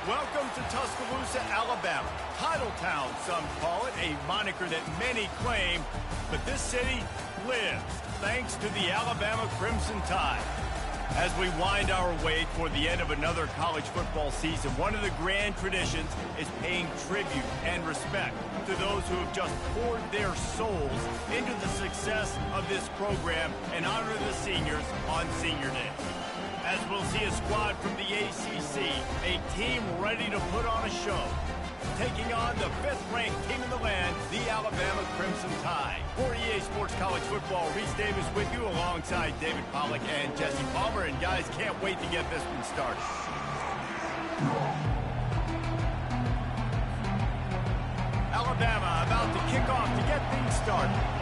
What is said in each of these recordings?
Welcome to Tuscaloosa, Alabama. Title Town, some call it, a moniker that many claim, but this city lives thanks to the Alabama Crimson Tide. As we wind our way toward the end of another college football season, one of the grand traditions is paying tribute and respect to those who have just poured their souls into the success of this program and honor the seniors on Senior Day. As we'll see a squad from the ACC, a team ready to put on a show, taking on the 5th-ranked team in the land, the Alabama Crimson Tide. For EA Sports College Football, Reese Davis with you alongside David Pollack and Jesse Palmer. And guys, can't wait to get this one started. Alabama about to kick off to get things started.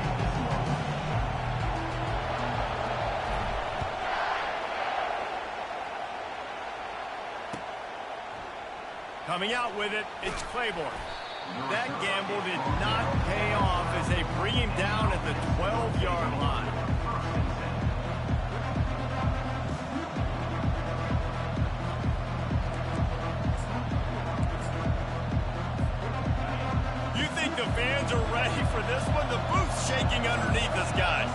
Coming out with it, it's Claiborne. That gamble did not pay off as they bring him down at the 12-yard line. You think the fans are ready for this one? The booth's shaking underneath us, guys.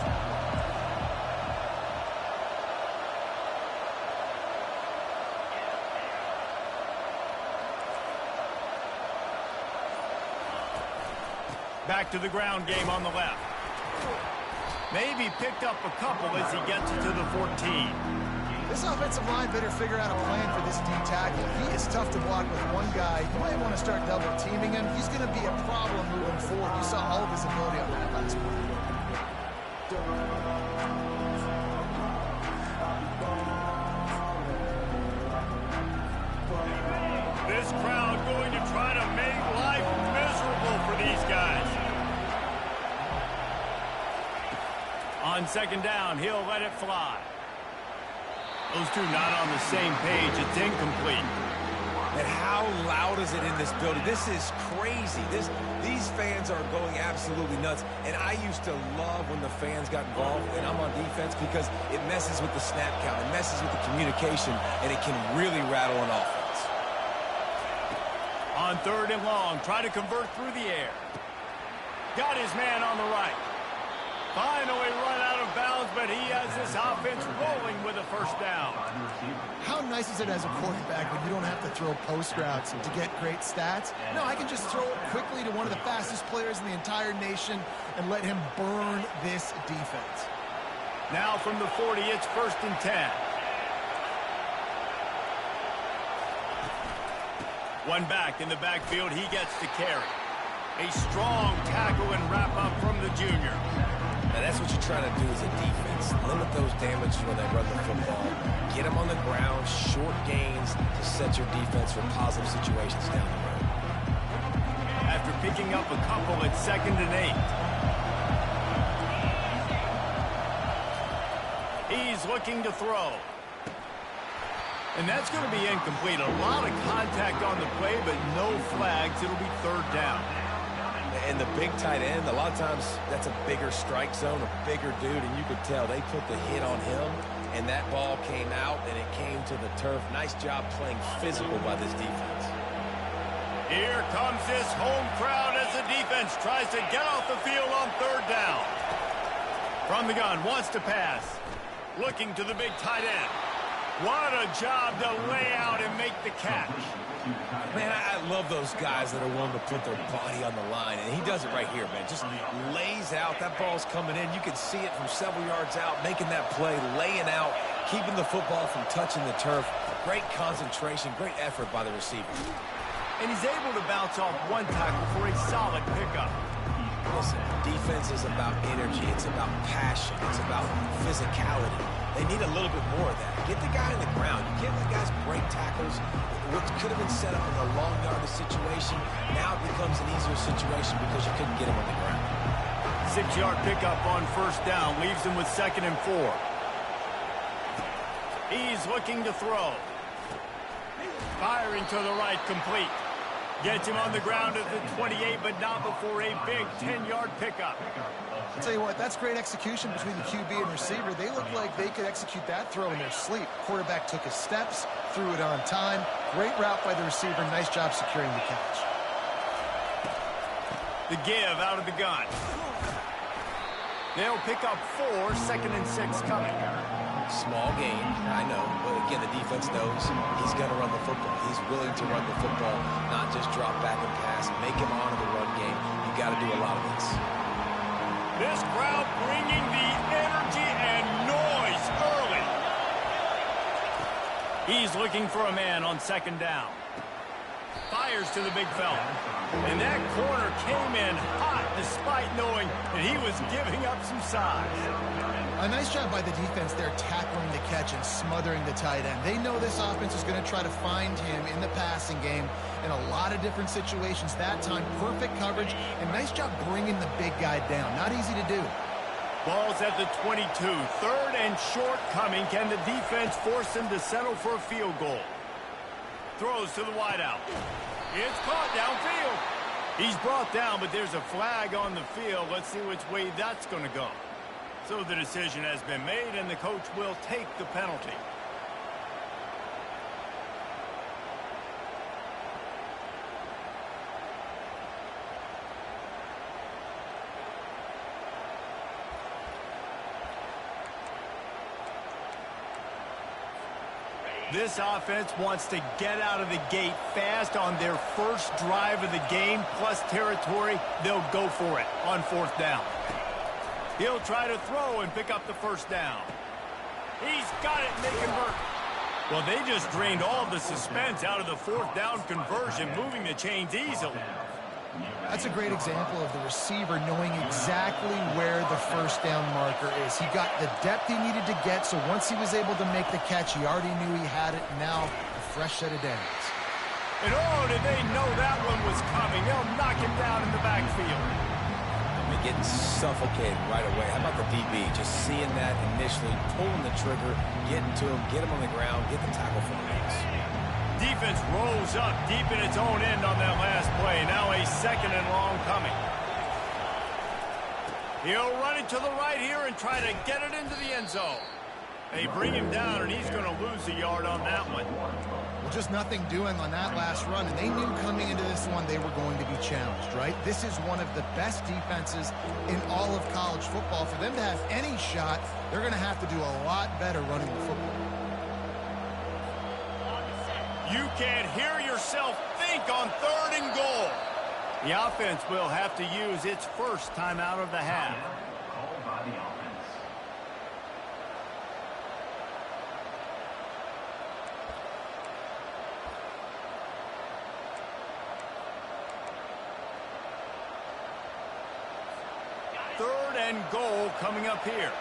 Back to the ground game on the left. Maybe picked up a couple as he gets it to the 14. This offensive line better figure out a plan for this D tackle. He is tough to block with one guy. You might want to start double teaming him. He's going to be a problem moving forward. You saw all of his ability on that last one. This crowd going to try to make life miserable for these guys. On second down, he'll let it fly. Those two not on the same page. It's incomplete. And how loud is it in this building? This is crazy. These fans are going absolutely nuts. And I used to love when the fans got involved, and I'm on defense, because it messes with the snap count. It messes with the communication, and it can really rattle an offense. On third and long, try to convert through the air. Got his man on the right. Finally run out of bounds, but he has this offense rolling with a first down. How nice is it as a quarterback when you don't have to throw post routes to get great stats? No, I can just throw it quickly to one of the fastest players in the entire nation and let him burn this defense. Now from the 40, it's 1st and 10. One back in the backfield, he gets to carry. A strong tackle and wrap up from the junior. Now that's what you're trying to do as a defense. Limit those damage when they run the football. Get them on the ground, short gains to set your defense for positive situations down the road. After picking up a couple, it's 2nd and 8. He's looking to throw. And that's going to be incomplete. A lot of contact on the play, but no flags. It'll be 3rd down. And the big tight end, a lot of times that's a bigger strike zone, a bigger dude, and you could tell they put the hit on him, and that ball came out, and it came to the turf. Nice job playing physical by this defense. Here comes this home crowd as the defense tries to get off the field on 3rd down. From the gun, wants to pass. Looking to the big tight end. What a job to lay out and make the catch. Man, I love those guys that are willing to put their body on the line, and he does it right here, man. Just lays out. That ball's coming in. You can see it from several yards out, making that play, laying out, keeping the football from touching the turf. Great concentration, great effort by the receiver. And he's able to bounce off one tackle for a solid pickup. Listen, defense is about energy. It's about passion. It's about physicality. They need a little bit more of that. Get the guy on the ground. You can't let guys break tackles. What could have been set up in a long yardage situation, now it becomes an easier situation because you couldn't get him on the ground. 6-yard pickup on 1st down. Leaves him with 2nd and 4. He's looking to throw. Firing to the right, complete. Gets him on the ground at the 28, but not before a big 10-yard pickup. I'll tell you what, that's great execution between the QB and receiver. They look like they could execute that throw in their sleep. Quarterback took his steps, threw it on time. Great route by the receiver. Nice job securing the catch. The give out of the gun. They'll pick up 4, 2nd and 6 coming. Small gain, I know, but again, the defense knows he's going to run the football. He's willing to run the football, not just drop back and pass, make him honor the run game. You got to do a lot of this. This crowd bringing the energy and noise early. He's looking for a man on 2nd down. Fires to the big fella. And that corner came in hot despite knowing that he was giving up some size. A nice job by the defense there tackling the catch and smothering the tight end. They know this offense is going to try to find him in the passing game in a lot of different situations. That time, perfect coverage and nice job bringing the big guy down. Not easy to do. Ball's at the 22. 3rd and short coming. Can the defense force him to settle for a field goal? Throws to the wideout. It's caught downfield. He's brought down, but there's a flag on the field. Let's see which way that's going to go. So the decision has been made, and the coach will take the penalty. This offense wants to get out of the gate fast on their first drive of the game, plus territory. They'll go for it on 4th down. He'll try to throw and pick up the 1st down. He's got it, making work. Well, they just drained all the suspense out of the 4th down conversion, moving the chains easily. That's a great example of the receiver knowing exactly where the 1st down marker is. He got the depth he needed to get, so once he was able to make the catch, he already knew he had it. Now, a fresh set of downs. And oh, did they know that one was coming. They'll knock him down in the backfield. Getting suffocated right away. How about the DB? Just seeing that initially, pulling the trigger, getting to him, get him on the ground, get the tackle for the race. Defense rolls up deep in its own end on that last play. Now a 2nd and long coming. He'll run it to the right here and try to get it into the end zone. They bring him down, and he's going to lose a yard on that one. Well, just nothing doing on that last run, and they knew coming into this one they were going to be challenged, right? This is one of the best defenses in all of college football. For them to have any shot, they're going to have to do a lot better running the football. You can hear yourself think on 3rd and goal. The offense will have to use its first timeout of the half. Called by the offense. Third and goal coming up here.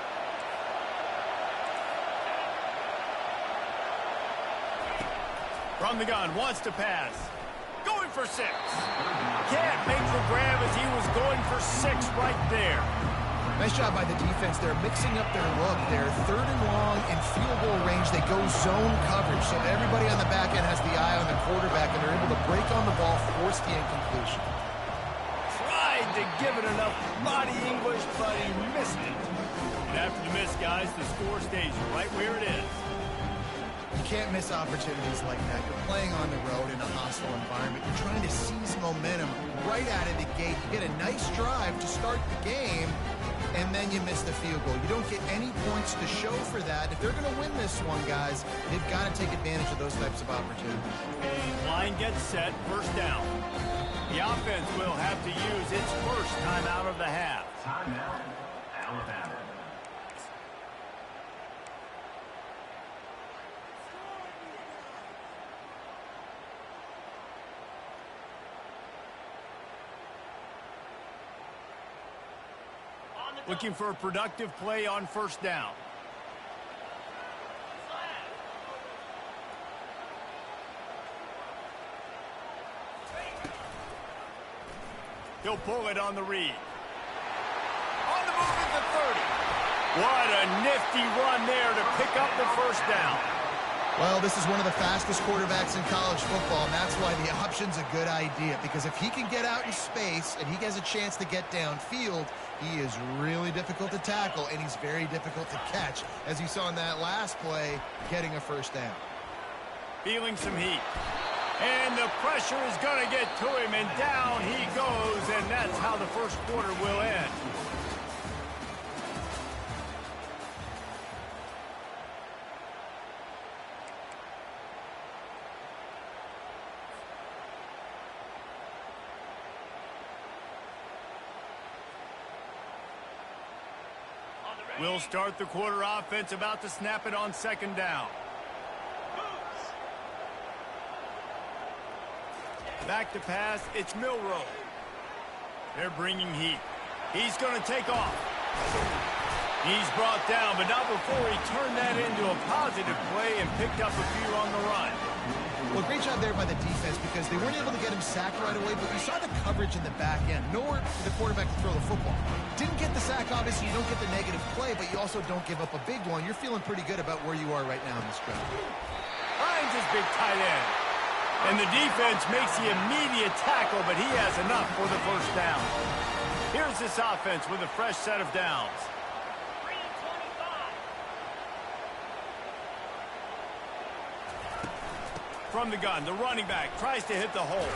From the gun, wants to pass. Going for 6. Can't make the grab as he was going for 6 right there. Nice job by the defense. They're mixing up their look. They're 3rd and long in field goal range. They go zone coverage, so everybody on the back end has the eye on the quarterback, and they're able to break on the ball, force the incompletion. Tried to give it enough body English, but he missed it. And after the miss, guys, the score stays right where it is. You can't miss opportunities like that. You're playing on the road in a hostile environment. You're trying to seize momentum right out of the gate. You get a nice drive to start the game, and then you miss the field goal. You don't get any points to show for that. If they're going to win this one, guys, they've got to take advantage of those types of opportunities. Line gets set, 1st down. The offense will have to use its first timeout of the half. Timeout, Alabama. Looking for a productive play on 1st down. He'll pull it on the read. On the move at the 30. What a nifty run there to pick up the 1st down. Well, this is one of the fastest quarterbacks in college football, and that's why the option's a good idea, because if he can get out in space and he has a chance to get downfield, he is really difficult to tackle, and he's very difficult to catch, as you saw in that last play, getting a first down. Feeling some heat. And the pressure is going to get to him, and down he goes, and that's how the first quarter will end. We'll start the quarter offense, about to snap it on second down. Back to pass, it's Milroe. They're bringing heat. He's going to take off. He's brought down, but not before he turned that into a positive play and picked up a few on the run. Well, great job there by the defense, because they weren't able to get him sacked right away, but you saw the coverage in the back end. Nowhere for the quarterback to throw the football. Didn't get the sack, obviously. You don't get the negative play, but you also don't give up a big one. You're feeling pretty good about where you are right now in this drive. Finds his big tight end. And the defense makes the immediate tackle, but he has enough for the first down. Here's this offense with a fresh set of downs. From the gun, the running back tries to hit the hole.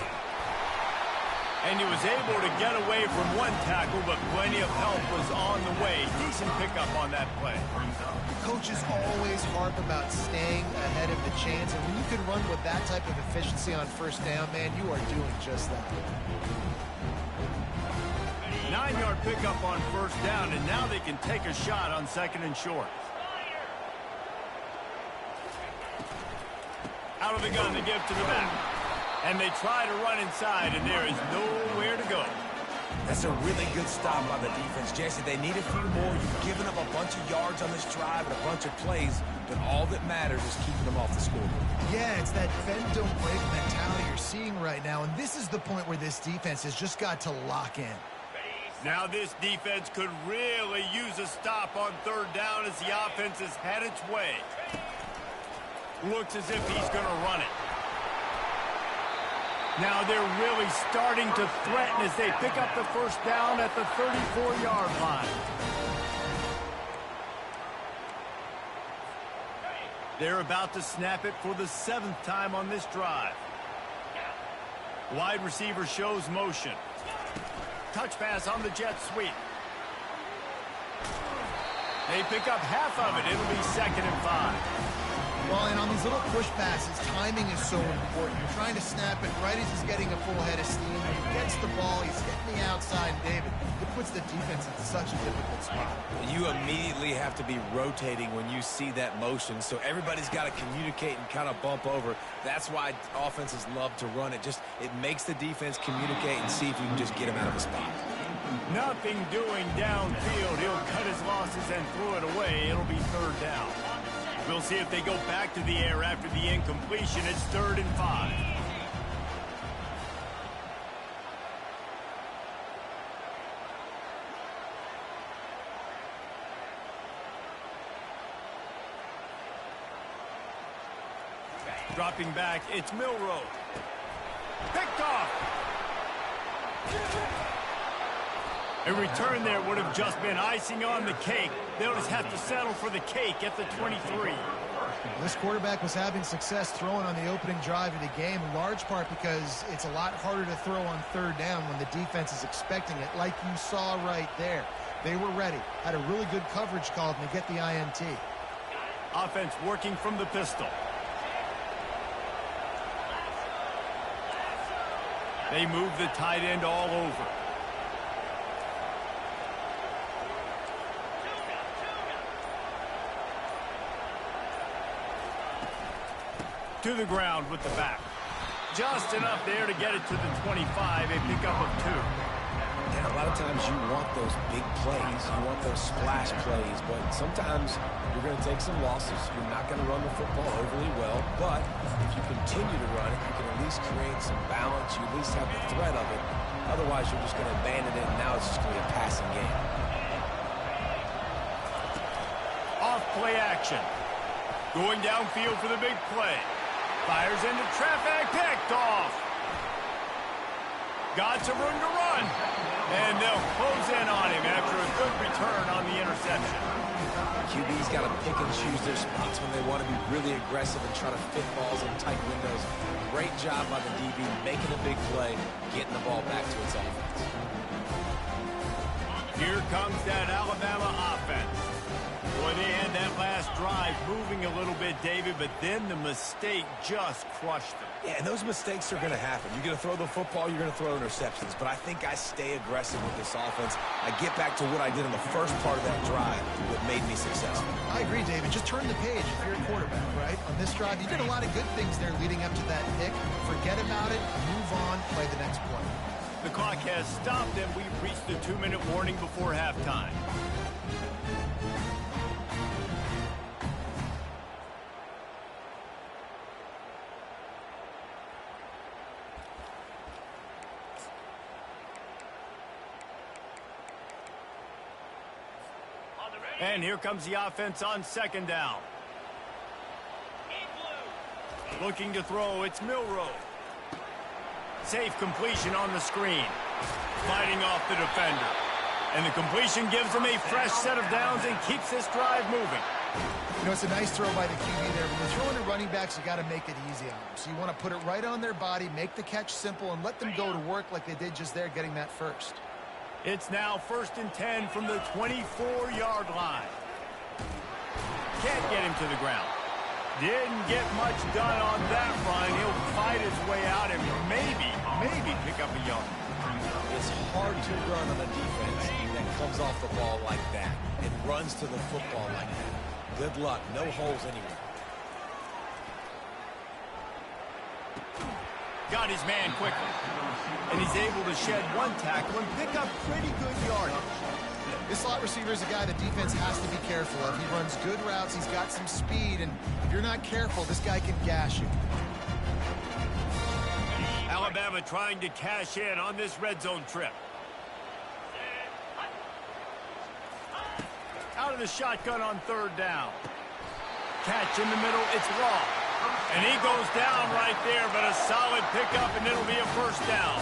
And he was able to get away from one tackle, but plenty of help was on the way. Decent pickup on that play. Coaches always harp about staying ahead of the chains, and when you can run with that type of efficiency on first down, man, you are doing just that. 9-yard pickup on first down, and now they can take a shot on second and short. Out of the gun, they give to the back. And they try to run inside, and there is nowhere to go. That's a really good stop by the defense, Jesse. They need a few more. You've given up a bunch of yards on this drive and a bunch of plays, but all that matters is keeping them off the scoreboard. Yeah, it's that bend, don't break mentality you're seeing right now, and this is the point where this defense has just got to lock in. Now this defense could really use a stop on third down as the offense has had its way. Looks as if he's going to run it. Now they're really starting to threaten as they pick up the first down at the 34-yard line. They're about to snap it for the 7th time on this drive. Wide receiver shows motion. Touch pass on the jet sweep. They pick up half of it. It'll be 2nd and 5. Well, and on these little push passes, timing is so important. You're trying to snap it right as he's getting a full head of steam. He gets the ball, he's hitting the outside, David. It puts the defense in such a difficult spot. You immediately have to be rotating when you see that motion, so everybody's got to communicate and kind of bump over. That's why offenses love to run it. It makes the defense communicate and see if you can just get him out of a spot. Nothing doing downfield. He'll cut his losses and throw it away. It'll be 3rd down. We'll see if they go back to the air after the incompletion. It's 3rd and 5. Dropping back, it's Milroe. Picked off. A return there would have just been icing on the cake. They'll just have to settle for the cake at the 23. This quarterback was having success throwing on the opening drive of the game, in large part because it's a lot harder to throw on 3rd down when the defense is expecting it, like you saw right there. They were ready, had a really good coverage called, and they get the INT. Offense working from the pistol. They move the tight end all over. To the ground with the back. Just enough there to get it to the 25, a pickup of 2. And a lot of times you want those big plays. You want those splash plays, but sometimes you're going to take some losses. You're not going to run the football overly well, but if you continue to run it, you can at least create some balance. You at least have the threat of it. Otherwise, you're just going to abandon it, and now it's just going to be a passing game. Off play action. Going downfield for the big play. Fires into traffic, picked off. Got some room to run. And they'll close in on him after a good return on the interception. QB's got to pick and choose their spots when they want to be really aggressive and try to fit balls in tight windows. Great job by the DB making a big play, getting the ball back to its offense. Here comes that Alabama offense. Boy, they had that last drive moving a little bit, David, but then the mistake just crushed them. Yeah, and those mistakes are going to happen. You're going to throw the football, you're going to throw interceptions. But I think I stay aggressive with this offense. I get back to what I did in the first part of that drive that made me successful. I agree, David. Just turn the page if you're a quarterback, right? On this drive, you did a lot of good things there leading up to that pick. Forget about it, move on, play the next play. The clock has stopped, and we've reached the 2-minute warning before halftime. And here comes the offense on second down. Looking to throw, it's Milroe. Safe completion on the screen. Fighting off the defender. And the completion gives them a fresh set of downs and keeps this drive moving. You know, it's a nice throw by the QB there. When you're throwing to running backs, you got to make it easy on them. So you want to put it right on their body, make the catch simple, and let them go to work like they did just there, getting that first. It's now 1st and 10 from the 24-yard line. Can't get him to the ground. Didn't get much done on that run. He'll fight his way out and maybe pick up a yard. It's hard to run on a defense that comes off the ball like that and runs to the football like that. Good luck. No holes anywhere. Got his man quickly. And he's able to shed one tackle and pick up pretty good yardage. This slot receiver is a guy the defense has to be careful of. He runs good routes. He's got some speed. And if you're not careful, this guy can gash you. Alabama trying to cash in on this red zone trip. Out of the shotgun on 3rd down. Catch in the middle. It's Law. And he goes down right there, but a solid pickup, and it'll be a 1st down.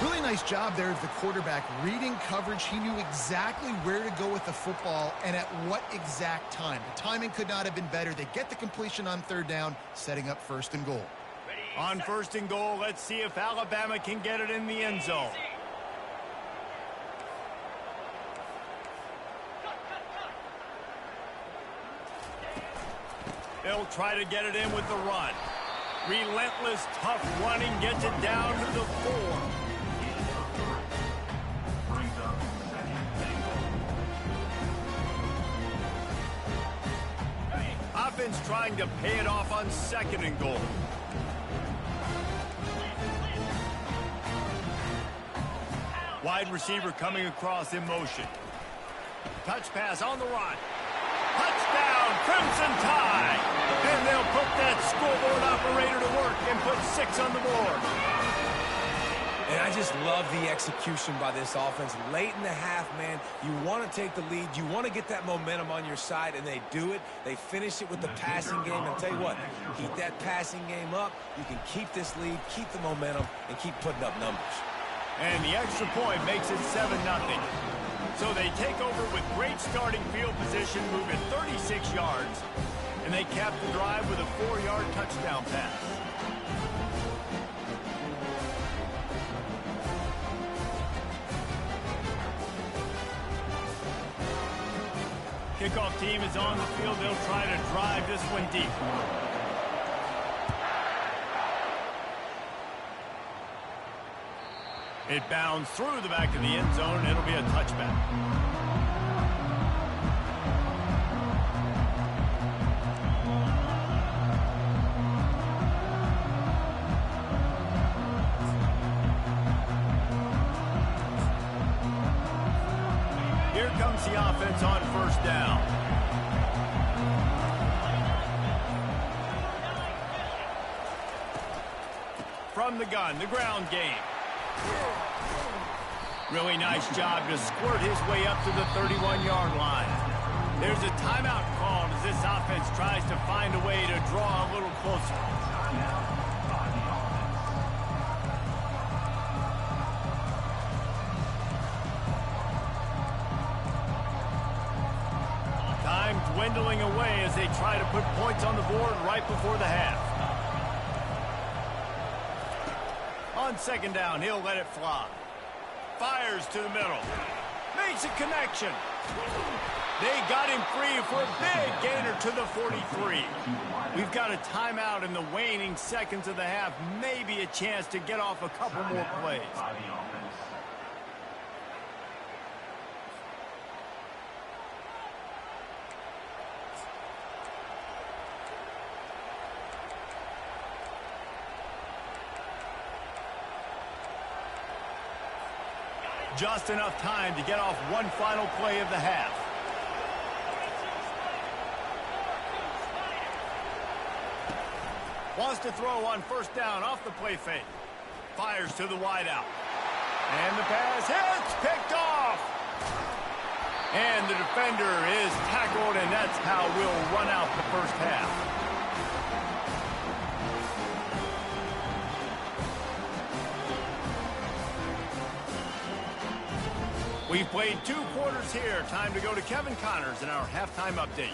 Really nice job there of the quarterback reading coverage. He knew exactly where to go with the football and at what exact time. The timing could not have been better. They get the completion on 3rd down, setting up 1st and goal. On 1st and goal, let's see if Alabama can get it in the end zone. They'll try to get it in with the run. Relentless, tough running gets it down to the 4. Offense trying to pay it off on 2nd and goal. Wide receiver coming across in motion. Touch pass on the run. Touchdown, Crimson Tide! And they'll put that scoreboard operator to work and put 6 on the board. And I just love the execution by this offense. Late in the half, man, you want to take the lead. You want to get that momentum on your side, and they do it. They finish it with the passing game. And I'll tell you what, keep that passing game up. You can keep this lead, keep the momentum, and keep putting up numbers. And the extra point makes it 7-0. So they take over with great starting field position, moving 36 yards. And they cap the drive with a 4-yard touchdown pass. Kickoff team is on the field. They'll try to drive this one deep. It bounds through the back of the end zone. It'll be a touchback. Here comes the offense on 1st down. From the gun, the ground game. Really nice job to squirt his way up to the 31-yard line. There's a timeout called as as this offense tries to find a way to draw a little closer. Time dwindling away as they try to put points on the board right before the half. On second down, he'll let it fly. Fires to the middle. Makes a connection. They got him free for a big gainer to the 43. We've got a timeout in the waning seconds of the half. Maybe a chance to get off a couple more plays. Just enough time to get off one final play of the half. Wants to throw on first down off the play fake. Fires to the wideout. And the pass hits, picked off. And the defender is tackled, and that's how we'll run out the first half. We've played 2 quarters here. Time to go to Kevin Connors in our halftime update.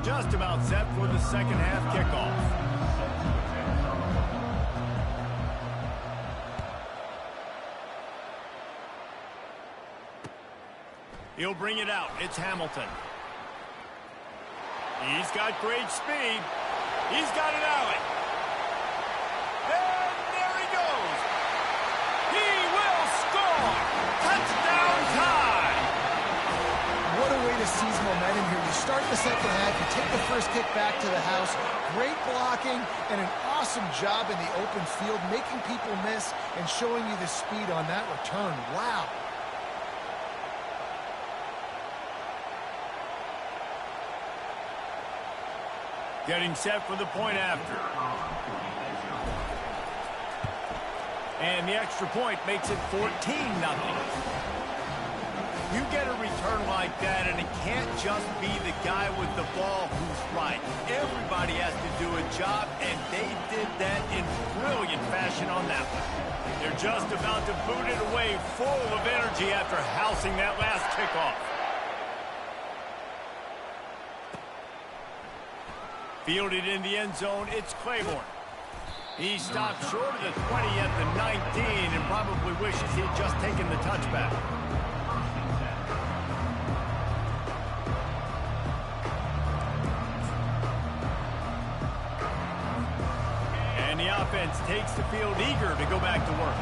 Just about set for the second half kickoff. He'll bring it out. It's Hamilton. He's got great speed. He's got an alley. And there he goes. He will score. Touchdown time. What a way to seize momentum here. You start the second half, you take the first kick back to the house. Great blocking and an awesome job in the open field, making people miss and showing you the speed on that return. Wow. Getting set for the point after. And the extra point makes it 14-0. You get a return like that, and it can't just be the guy with the ball who's right. Everybody has to do a job, and they did that in brilliant fashion on that one. They're just about to boot it away full of energy after housing that last kickoff. Fielded in the end zone, it's Claiborne. He stopped short of the 20 at the 19 and probably wishes he'd just taken the touchback. And the offense takes the field eager to go back to work.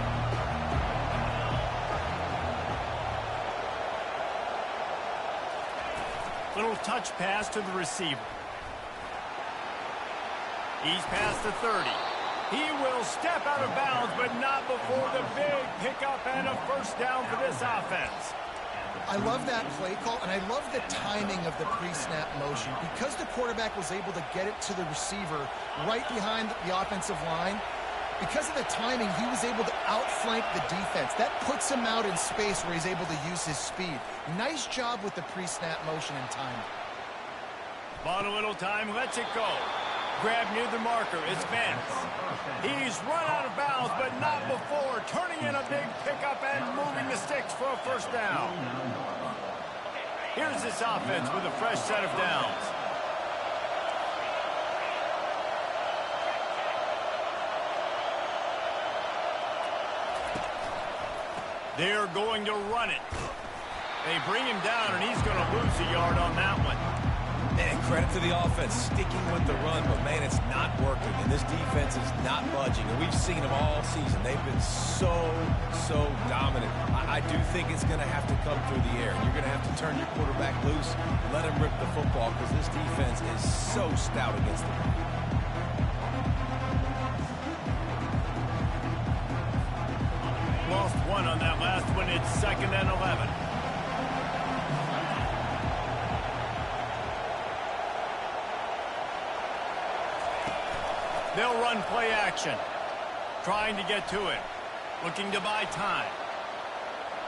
Little touch pass to the receiver. He's past the 30. He will step out of bounds, but not before the big pickup and a first down for this offense. I love that play call, and I love the timing of the pre-snap motion. Because the quarterback was able to get it to the receiver right behind the offensive line, because of the timing, he was able to outflank the defense. That puts him out in space where he's able to use his speed. Nice job with the pre-snap motion and timing. Bought a little time, lets it go. Grab near the marker, it's Vance. He's run out of bounds, but not before turning in a big pickup and moving the sticks for a first down. Here's this offense with a fresh set of downs. They're going to run it. They bring him down, and he's going to lose a yard on that one. And credit to the offense sticking with the run, but, man, it's not working. And this defense is not budging. And we've seen them all season. They've been so dominant. I do think it's going to have to come through the air. You're going to have to turn your quarterback loose, let him rip the football, because this defense is so stout against the run. Lost one on that last one. It's 2nd and 11. They'll run play action. Trying to get to it. Looking to buy time.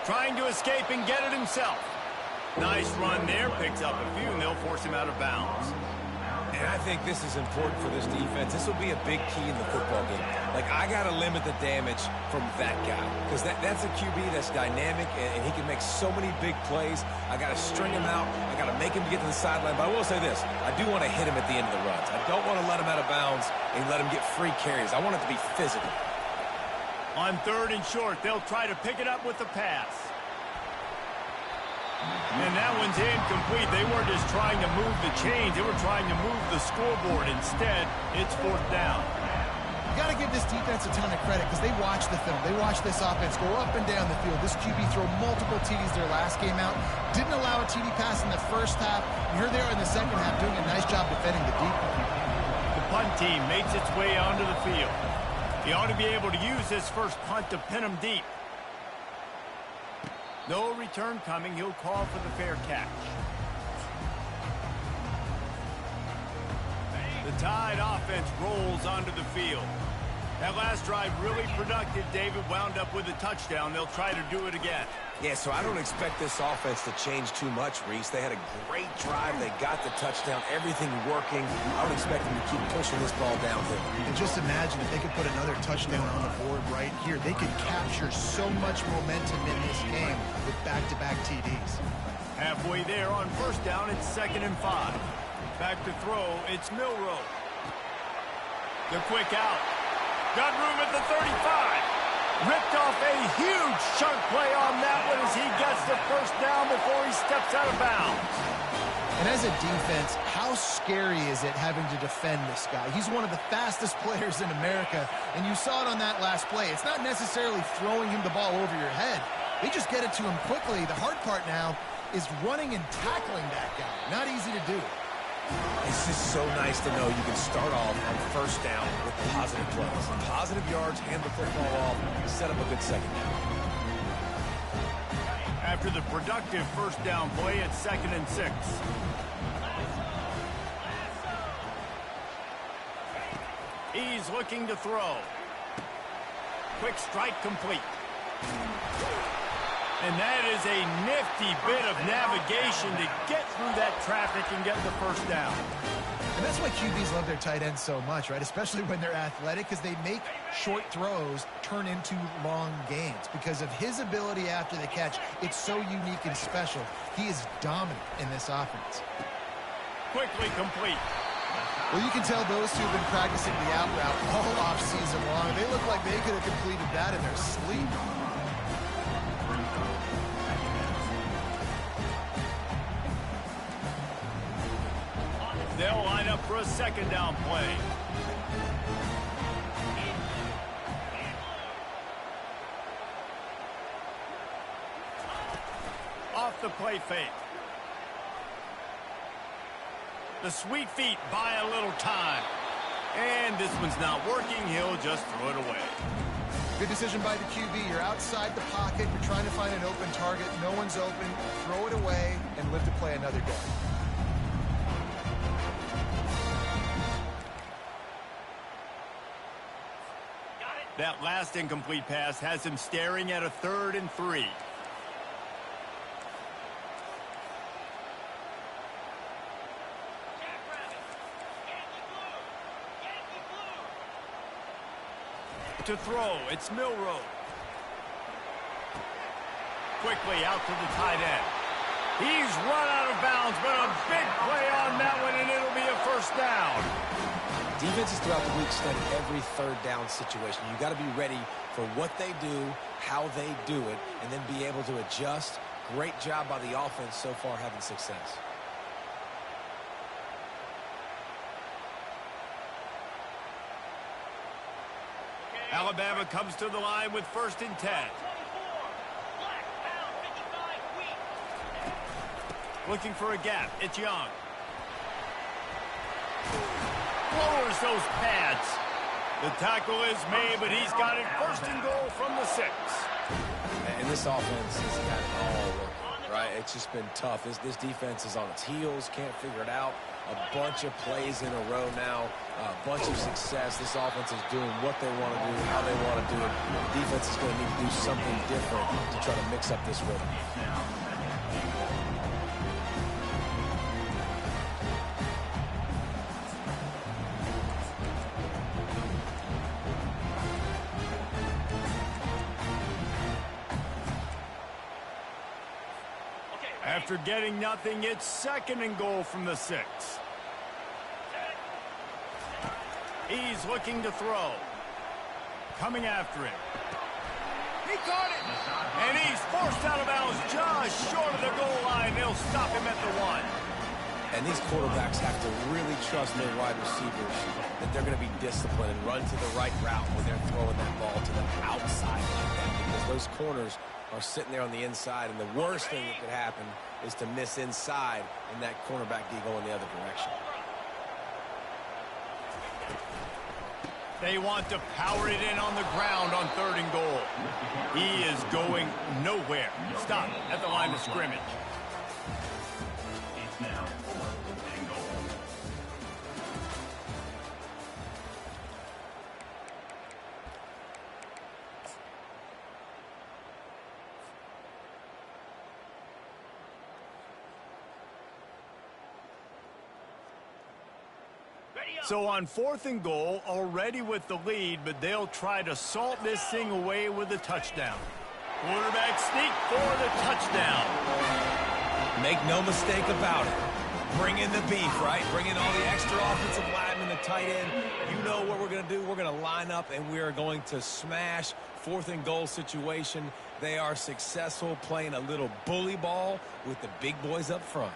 Trying to escape and get it himself. Nice run there. Picks up a few, and they'll force him out of bounds. And I think this is important for this defense. This will be a big key in the football game. Like, I got to limit the damage from that guy because that's a QB that's dynamic, and he can make so many big plays. I got to string him out. I got to make him get to the sideline. But I will say this. I do want to hit him at the end of the runs. I don't want to let him out of bounds and let him get free carries. I want it to be physical. On 3rd and short, they'll try to pick it up with the pass. And that one's incomplete. They weren't just trying to move the chains. They were trying to move the scoreboard. Instead, it's 4th down. You got to give this defense a ton of credit because they watch the film. They watch this offense go up and down the field. This QB throw multiple TDs their last game out. Didn't allow a TD pass in the first half. And here they are in the second half doing a nice job defending the deep. The punt team makes its way onto the field. He ought to be able to use this first punt to pin him deep. No return coming. He'll call for the fair catch. The Tide offense rolls onto the field. That last drive really productive. David wound up with a touchdown. They'll try to do it again. Yeah, so I don't expect this offense to change too much, Reese. They had a great drive. They got the touchdown. Everything working. I would expect them to keep pushing this ball downhill. And just imagine if they could put another touchdown on the board right here. They could capture so much momentum in this game with back-to-back TDs. Halfway there on 1st down, it's 2nd and 5. Back to throw, it's Milroe. The quick out. Got room at the 35. Ripped off a huge chunk play on that one as he gets the 1st down before he steps out of bounds. And as a defense, how scary is it having to defend this guy? He's one of the fastest players in America, and you saw it on that last play. It's not necessarily throwing him the ball over your head. They just get it to him quickly. The hard part now is running and tackling that guy. Not easy to do. It's just so nice to know you can start off on 1st down with positive plays. Positive yards, hand the football off, set up a good 2nd down. After the productive 1st down play, it's 2nd and 6. He's looking to throw. Quick strike complete. And that is a nifty bit of navigation to get through that traffic and get the 1st down. And that's why QBs love their tight ends so much, right? Especially when they're athletic, because they make short throws turn into long gains. Because of his ability after the catch, it's so unique and special. He is dominant in this offense. Quickly complete. Well, you can tell those two have been practicing the out route all offseason long. They look like they could have completed that in their sleep. They'll line up for a 2nd down play. Off the play fake. The sweet feet buy a little time. And this one's not working. He'll just throw it away. Good decision by the QB. You're outside the pocket. You're trying to find an open target. No one's open. Throw it away and live to play another day. That last incomplete pass has him staring at a 3rd and 3. To throw, it's Milroe. Quickly out to the tight end. He's run out of bounds, but a big play on that one, and it'll be a 1st down. Defenses throughout the week study every 3rd down situation. You got to be ready for what they do, how they do it, and then be able to adjust. Great job by the offense so far having success. Alabama comes to the line with 1st and 10. Looking for a gap. It's Young. Lowers those pads. The tackle is made, but he's got it 1st and goal from the 6. And this offense has got it all working. right? It's just been tough. This defense is on its heels, can't figure it out. A bunch of plays in a row now, a bunch of success. This offense is doing what they want to do, how they want to do it. The defense is going to need to do something different to try to mix up this rhythm. After getting nothing, it's 2nd and goal from the 6. He's looking to throw. Coming after him. He caught it. And he's forced out of bounds just short of the goal line. They'll stop him at the 1. And these quarterbacks have to really trust their wide receivers that they're going to be disciplined and run to the right route when they're throwing that ball to the outside like that, because those corners are sitting there on the inside, and the worst thing that could happen is to miss inside and that cornerback D go in the other direction. They want to power it in on the ground on 3rd and goal. He is going nowhere. Stop at the line of scrimmage. It's now 4th and goal. So on 4th and goal, already with the lead, but they'll try to salt this thing away with a touchdown. Quarterback sneak for the touchdown. Make no mistake about it. Bring in the beef, right? Bring in all the extra offensive linemen, the tight end. You know what we're going to do. We're going to line up, and we are going to smash 4th and goal situation. They are successful playing a little bully ball with the big boys up front.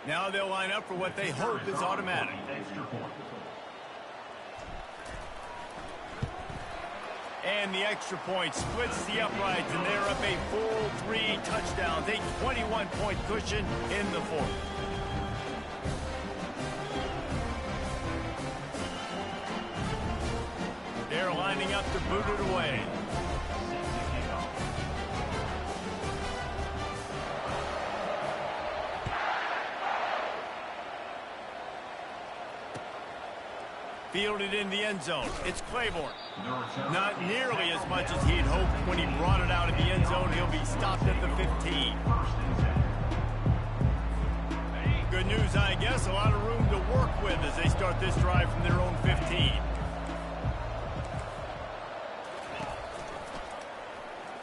Now they'll line up for what they hope is automatic. Extra point. And the extra point splits the uprights, and they're up a full 3 touchdowns, a 21-point cushion in the 4th. They're lining up to boot it away. Fielded in the end zone. It's Claiborne. Not nearly as much as he'd hoped when he brought it out of the end zone. He'll be stopped at the 15. Good news, I guess. A lot of room to work with as they start this drive from their own 15.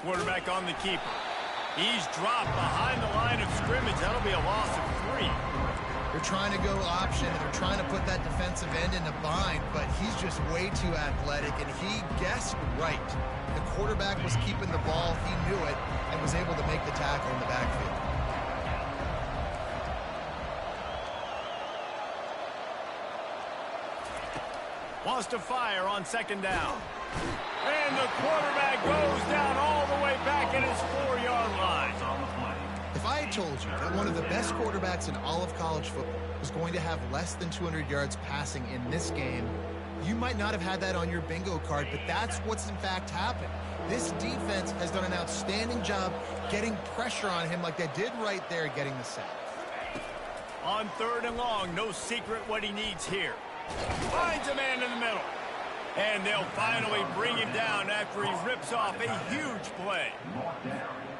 Quarterback on the keeper. He's dropped behind the line of scrimmage. That'll be a loss of 3. They're trying to go option, and they're trying to put that defensive end in a bind, but he's just way too athletic, and he guessed right. The quarterback was keeping the ball. He knew it and was able to make the tackle in the backfield. Wants to fire on 2nd down. And the quarterback goes down all the way back at his 4-yard line. If I had told you that one of the best quarterbacks in all of college football was going to have less than 200 yards passing in this game, you might not have had that on your bingo card, but that's what's in fact happened. This defense has done an outstanding job getting pressure on him like they did right there, getting the sack. On 3rd and long, no secret what he needs here. Finds a man in the middle. And they'll finally bring him down after he rips off a huge play.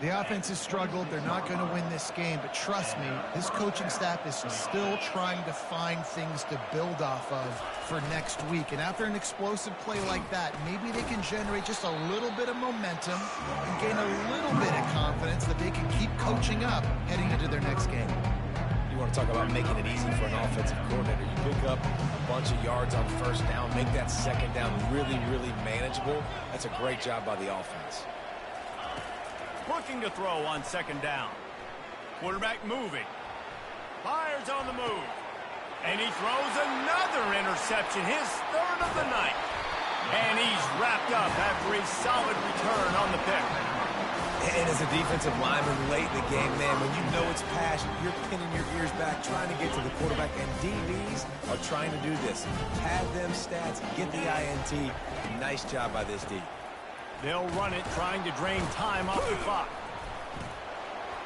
The offense has struggled. They're not going to win this game, but trust me, this coaching staff is still trying to find things to build off of for next week. And after an explosive play like that, maybe they can generate just a little bit of momentum and gain a little bit of confidence that they can keep coaching up heading into their next game. You want to talk about making it easy for an offensive coordinator. You pick up a bunch of yards on 1st down, make that 2nd down really, really manageable. That's a great job by the offense. Looking to throw on 2nd down. Quarterback moving. Fires on the move. And he throws another interception, his 3rd of the night. And he's wrapped up after a solid return on the pick. And as a defensive lineman late in the game, man, when you know it's passion, you're pinning your ears back, trying to get to the quarterback, and DBs are trying to do this. Pad them stats, get the INT. Nice job by this D. They'll run it, trying to drain time off the clock.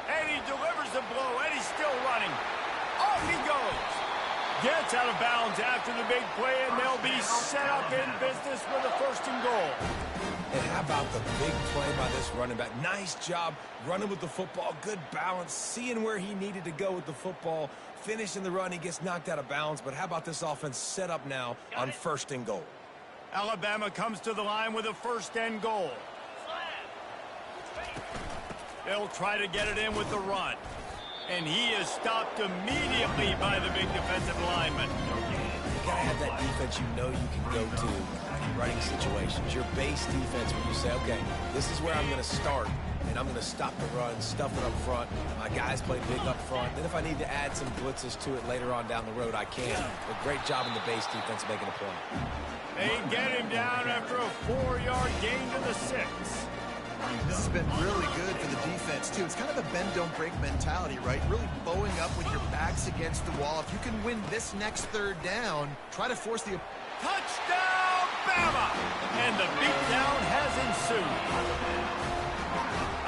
And he delivers the blow, and he's still running. Off he goes. Gets out of bounds after the big play, and they'll be set up in business with a 1st and goal. And how about the big play by this running back? Nice job running with the football, good balance, seeing where he needed to go with the football, finishing the run. He gets knocked out of bounds, but how about this offense set up now on 1st and goal? Alabama comes to the line with a 1st and goal. They'll try to get it in with the run. And he is stopped immediately by the big defensive lineman. You got to have that defense you know you can go to in running situations. Your base defense where you say, okay, this is where I'm going to start, and I'm going to stop the run, stuff it up front. My guys play big up front. Then if I need to add some blitzes to it later on down the road, I can. But great job in the base defense making a play. They get him down after a 4-yard gain to the 6. This has been really good for the defense, too. It's kind of a bend-don't-break mentality, right? Really bowing up with your backs against the wall. If you can win this next 3rd down, try to force the... Touchdown, Bama! And the beatdown has ensued.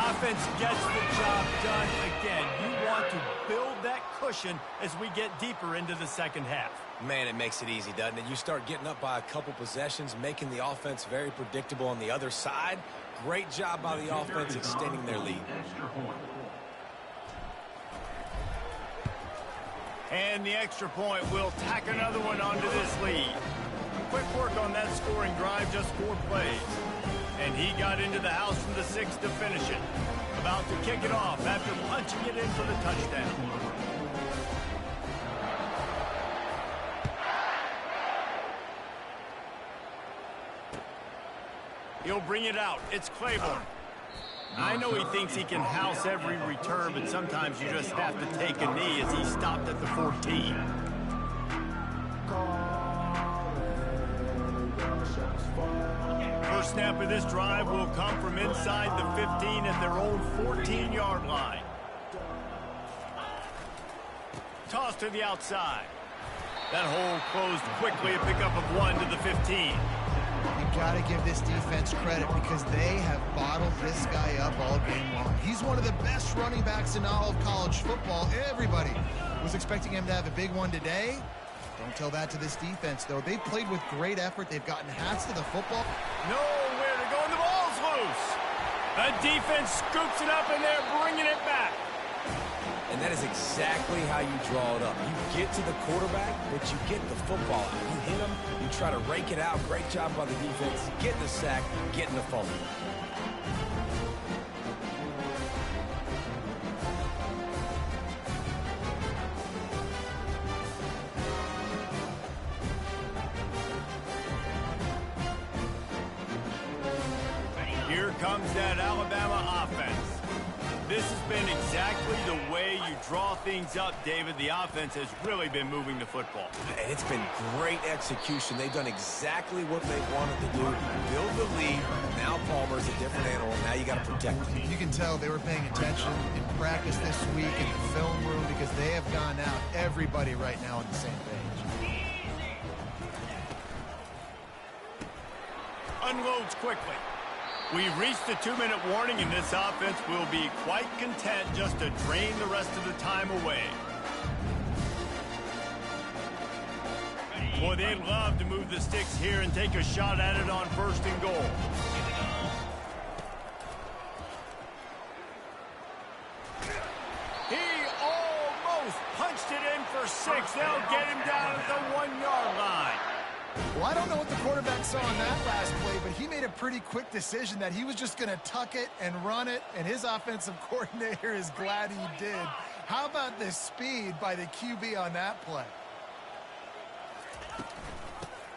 Offense gets the job done again. You want to build that cushion as we get deeper into the 2nd half. Man, it makes it easy, doesn't it? You start getting up by a couple possessions, making the offense very predictable on the other side. Great job by the offense extending their lead. And the extra point will tack another one onto this lead. Quick work on that scoring drive, just 4 plays. And he got into the house from the 6 to finish it. About to kick it off after punching it in for the touchdown. He'll bring it out. It's Claiborne. I know he thinks he can house every return, but sometimes you just have to take a knee as he stopped at the 14. First snap of this drive will come from inside the 15 at their own 14-yard line. Toss to the outside. That hole closed quickly, a pickup of 1 to the 15. You got to give this defense credit because they have bottled this guy up all game long. He's one of the best running backs in all of college football. Everybody was expecting him to have a big one today. Don't tell that to this defense, though. They played with great effort. They've gotten hats to the football. Nowhere to go, and the ball's loose. The defense scoops it up, and they're bringing it back. And that is exactly how you draw it up. You get to the quarterback, but you get the football out. You hit him, you try to rake it out. Great job by the defense. Getting the sack, getting the fumble. Here comes that Alabama offense. This has been exactly the way you draw things up, David. The offense has really been moving the football. And it's been great execution. They've done exactly what they wanted to do. Build the lead. Now Palmer's a different animal. Now you got to protect him. You can tell they were paying attention in practice this week in the film room because they have gone out, everybody right now on the same page. Unloads quickly. We've reached the 2-minute warning, and this offense will be quite content just to drain the rest of the time away. Boy, they'd love to move the sticks here and take a shot at it on 1st and goal. He almost punched it in for 6. They'll get him down at the 1-yard line. Well, I don't know what the quarterback saw on that last play, but he made a pretty quick decision that he was just going to tuck it and run it, and his offensive coordinator is glad he did. How about the speed by the QB on that play?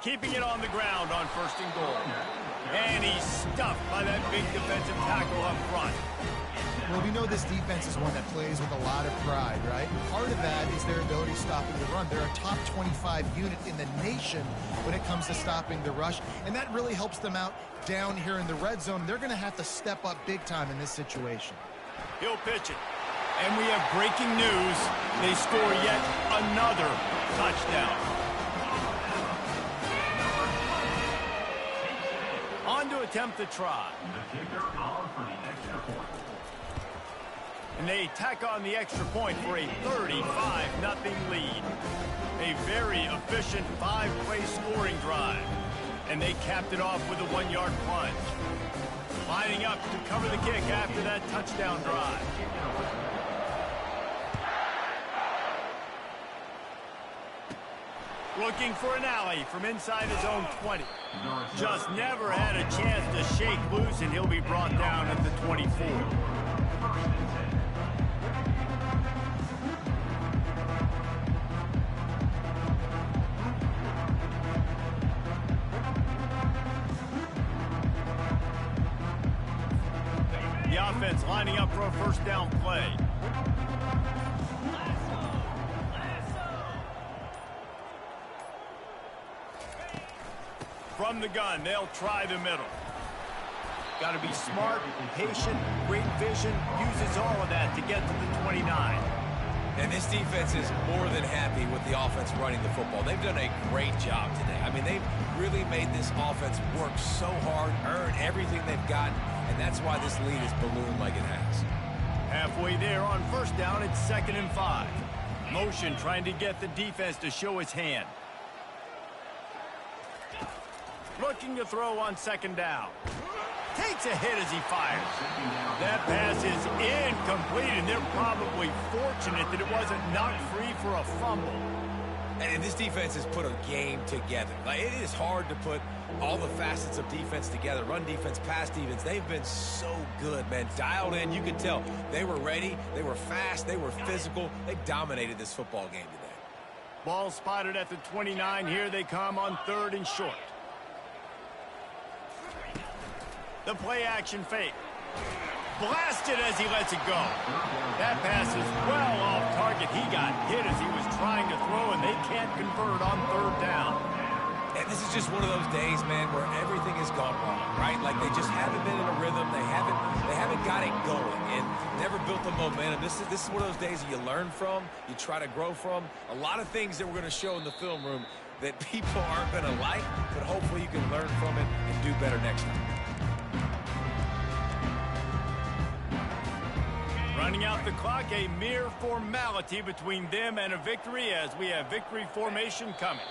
Keeping it on the ground on 1st and goal. And he's stuffed by that big defensive tackle up front. Well, we know this defense is one that plays with a lot of pride, right? Part of that is their ability stopping the run. They're a top 25 unit in the nation when it comes to stopping the rush, and that really helps them out down here in the red zone. They're going to have to step up big time in this situation. He'll pitch it. And we have breaking news. They score yet another touchdown. On to attempt the try. The kicker on for the extra point. And they tack on the extra point for a 35-0 lead. A very efficient 5-play scoring drive. And they capped it off with a 1-yard plunge. Lining up to cover the kick after that touchdown drive. Looking for an alley from inside his own 20. Just never had a chance to shake loose, and he'll be brought down at the 24. The offense lining up for a first down play. From the gun, they'll try the middle. Got to be smart, patient, great vision, uses all of that to get to the 29. And this defense is more than happy with the offense running the football. They've done a great job today. I mean, they've really made this offense work so hard, earn everything they've gotten, and that's why this lead is ballooned like it has. Halfway there on first down, it's 2nd and 5. Motion trying to get the defense to show his hand. Looking to throw on 2nd down. Takes a hit as he fires. That pass is incomplete, and they're probably fortunate that it wasn't knocked free for a fumble. And this defense has put a game together. Like, it is hard to put all the facets of defense together. Run defense, pass defense. They've been so good, man. Dialed in. You could tell they were ready. They were fast. They were physical. They dominated this football game today. Ball spotted at the 29. Here they come on 3rd and short. The play-action fake. Blasted as he lets it go. That pass is well off target. He got hit as he was trying to throw, and they can't convert on 3rd down. And this is just one of those days, man, where everything has gone wrong, right? Like, they just haven't been in a rhythm. They haven't got it going and never built the momentum. This is one of those days that you learn from, you try to grow from. A lot of things that we're going to show in the film room that people aren't going to like, but hopefully you can learn from it and do better next time. Running out the clock, a mere formality between them and a victory as we have victory formation coming.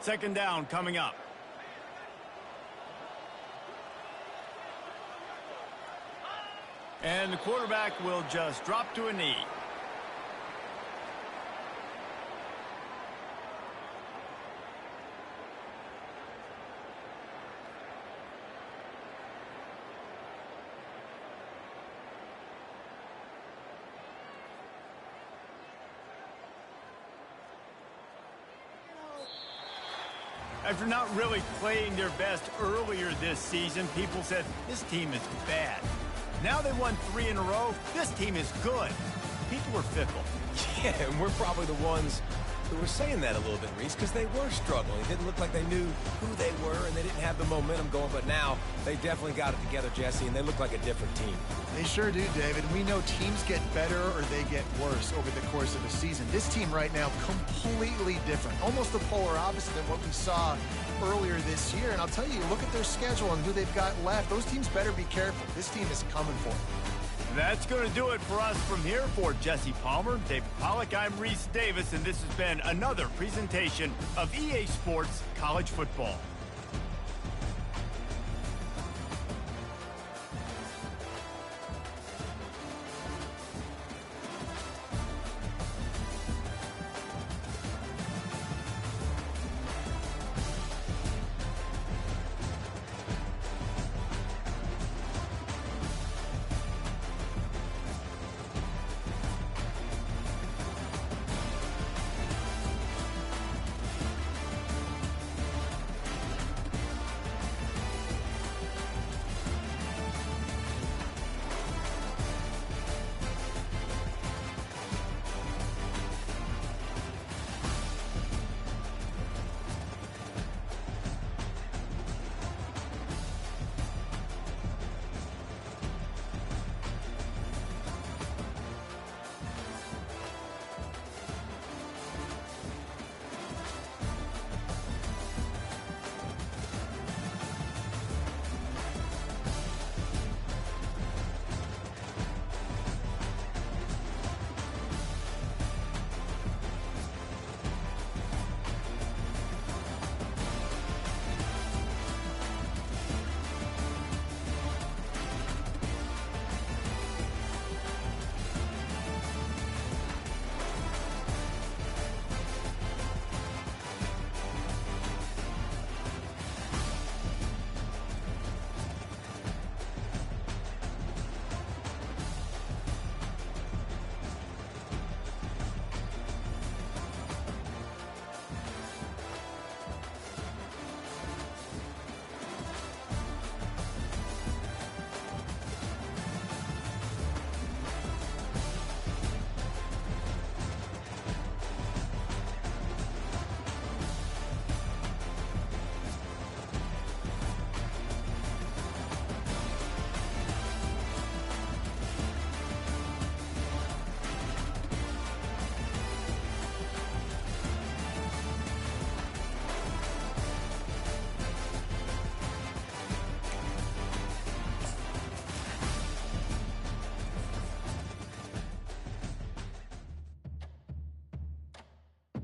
Second down coming up. And the quarterback will just drop to a knee. After not really playing their best earlier this season, people said this team is bad. Now they won 3 in a row. This team is good. People were fickle. Yeah, and we're probably the ones who were saying that a little bit, Reese, because they were struggling. It didn't look like they knew who they were, and they didn't have the momentum going. But now they definitely got it together, Jesse, and they look like a different team. They sure do, David. We know teams get better or they get worse over the course of the season. This team right now, completely different. Almost the polar opposite than what we saw earlier this year. And I'll tell you, look at their schedule and who they've got left. Those teams better be careful. This team is coming for them. That's going to do it for us from here. For Jesse Palmer, David Pollack, I'm Reese Davis, and this has been another presentation of EA Sports College Football.